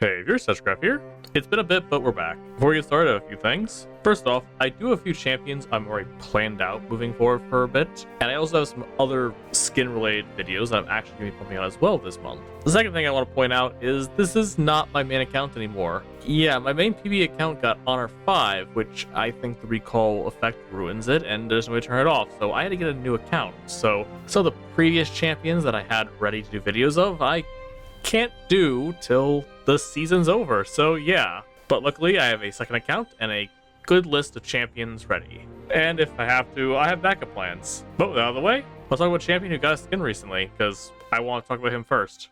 Hey, viewers, Hexcraft here. It's been a bit, but we're back. Before we get started, a few things. First off, I do have a few champions I'm already planned out moving forward for a bit, and I also have some other skin-related videos that I'm actually going to be pumping out as well this month. The second thing I want to point out is this is not my main account anymore. Yeah, my main PB account got Honor 5, which I think the recall effect ruins it, and there's no way to turn it off, so I had to get a new account. So the previous champions that I had ready to do videos of, I can't do till the season's over, so yeah. But luckily I have a second account and a good list of champions ready. And if I have to, I have backup plans. But with that out of the way, let's talk about a champion who got a skin recently, because I want to talk about him first.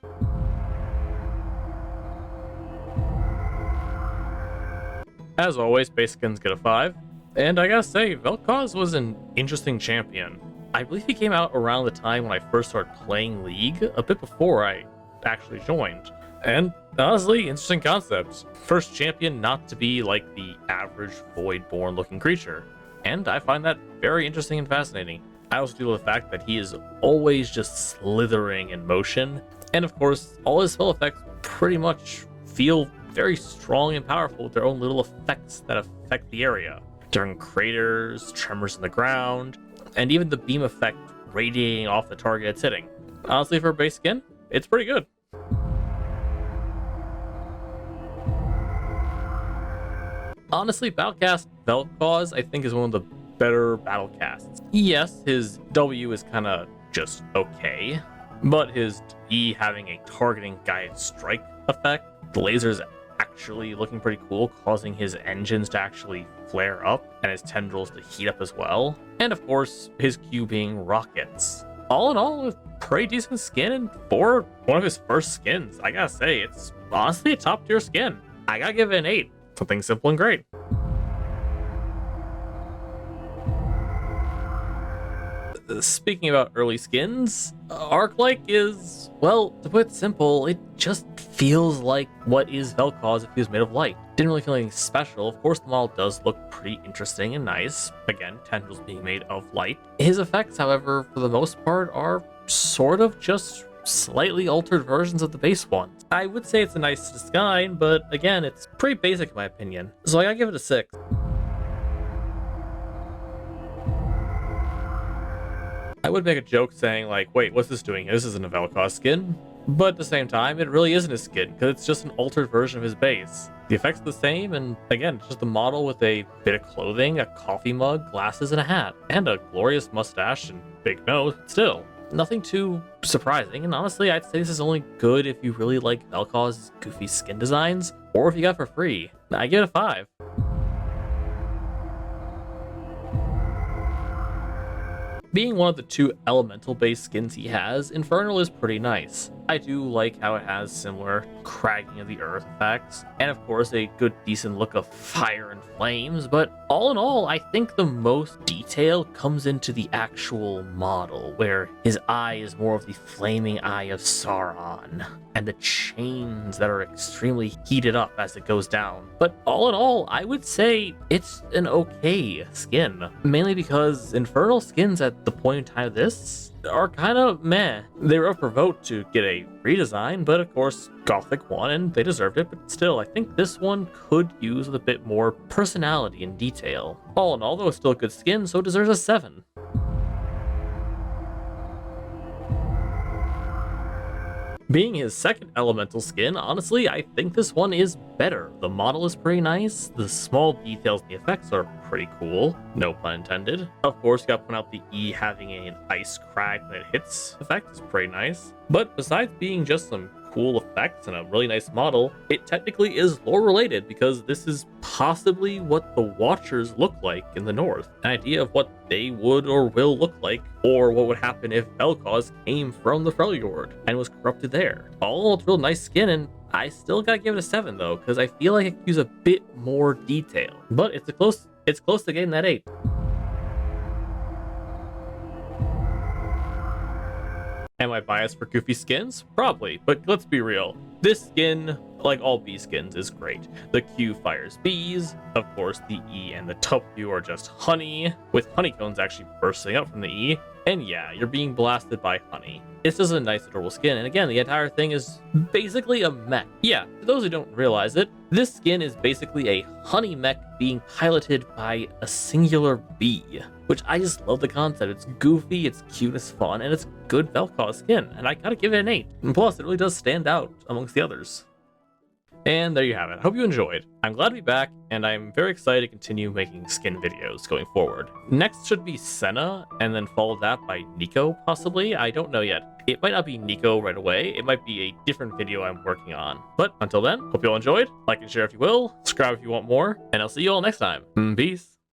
As always, base skins get a 5. And I gotta say, Vel Koz was an interesting champion. I believe he came out around the time when I first started playing League, a bit before I actually joined. And honestly, interesting concept. First champion not to be like the average void-born looking creature. And I find that very interesting and fascinating. I also do love the fact that he is always just slithering in motion. And of course, all his spell effects pretty much feel very strong and powerful with their own little effects that affect the area. During craters, tremors in the ground, and even the beam effect radiating off the target it's hitting. Honestly, for a base skin, it's pretty good. Honestly, Battlecast Vel Koz I think is one of the better Battlecasts. Yes, his W is kind of just okay, but his E having a targeting guided strike effect, the lasers actually looking pretty cool, causing his engines to actually flare up and his tendrils to heat up as well, and of course his Q being rockets. All in all, a pretty decent skin for one of his first skins. I gotta say, it's honestly a top tier skin. I gotta give it an 8. Something simple and great. Speaking about early skins, Arclight is, well, to put it simple, it just feels like what is Vel Koz if he was made of light. Didn't really feel anything special. Of course, the model does look pretty interesting and nice. Again, tendrils being made of light. His effects, however, for the most part, are sort of just slightly altered versions of the base ones. I would say it's a nice design, but again, it's pretty basic in my opinion. So I gotta give it a 6. I would make a joke saying like, wait, what's this doing? This isn't a Vel Koz skin. But at the same time, it really isn't a skin, because it's just an altered version of his base. The effects are the same, and again, it's just a model with a bit of clothing, a coffee mug, glasses, and a hat. And a glorious mustache and big nose, but still. Nothing too surprising, and honestly, I'd say this is only good if you really like Vel Koz's goofy skin designs, or if you got it for free. I give it a 5. Being one of the 2 elemental-based skins he has, Infernal is pretty nice. I do like how it has similar cracking of the earth effects, and of course a good decent look of fire and flames, but all in all, I think the most detail comes into the actual model, where his eye is more of the flaming eye of Sauron, and the chains that are extremely heated up as it goes down. But all in all, I would say it's an okay skin, mainly because Infernal skins at the point in time of this are kind of meh. They were up for vote to get a redesign, but of course Gothic won and they deserved it, but still I think this one could use a bit more personality and detail. All in all, though, it's still a good skin, so it deserves a 7. Being his second elemental skin, honestly, I think this one is better. The model is pretty nice, the small details and the effects are pretty cool, no pun intended. Of course, you gotta point out the E having an ice crack when it hits effect is pretty nice. But besides being just some cool effects and a really nice model, it technically is lore related because this is possibly what the Watchers look like in the north. An idea of what they would or will look like, or what would happen if Vel Koz came from the Freljord and was corrupted there. All it's real nice skin, and I still gotta give it a 7 though, because I feel like it could use a bit more detail. But it's close to getting that 8. Am I biased for goofy skins? Probably, but let's be real. This skin, like all bee skins, is great. The Q fires bees, of course the E and the W are just honey, with honeycombs actually bursting out from the E, and yeah, you're being blasted by honey. It's just a nice, adorable skin. And again, the entire thing is basically a mech. Yeah, for those who don't realize it, this skin is basically a honey mech being piloted by a singular bee, which I just love the concept. It's goofy, it's cute, it's fun, and it's good Vel Koz skin, and I gotta give it an 8. And plus, it really does stand out amongst the others. And there you have it. I hope you enjoyed. I'm glad to be back, and I'm very excited to continue making skin videos going forward. Next should be Senna, and then follow that by Nico, possibly? I don't know yet. It might not be Nico right away. It might be a different video I'm working on. But until then, hope you all enjoyed. Like and share if you will. Subscribe if you want more. And I'll see you all next time. Peace.